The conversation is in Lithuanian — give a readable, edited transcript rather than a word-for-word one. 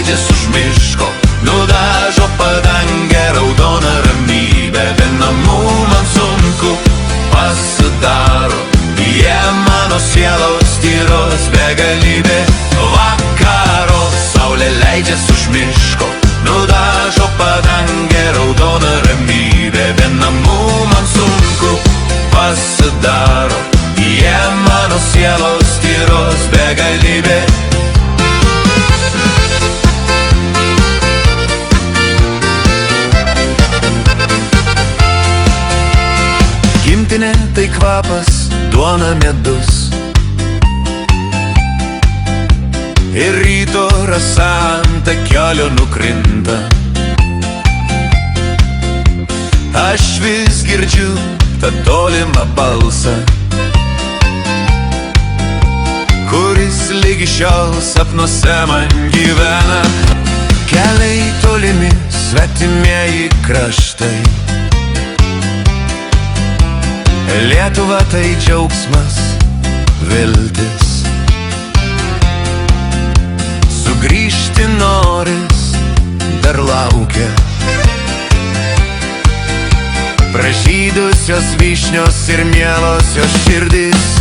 leidžias už miško, nudažo padangę raudona ramybė, be namų man sunku pasidaro, jie mano sielos tyros begalybė. Vakaro saulė leidžias už miško, nudažo padangę raudona ramybė, be namų man sunku pasidaro, jie mano sielos tyros begalybė. Gimtinė tai kvapas, duona medus ir ryto rasa ant kelio nukrinta. Aš vis girdžiu tą tolimą balsą, kuris lygi šiol sapnuose man gyvena. Keliai tolimi, svetimieji kraštai, Lietuva tai džiaugsmas, viltis. Sugrįžti noris, dar laukia pražydusios vyšnios ir mielosios širdys.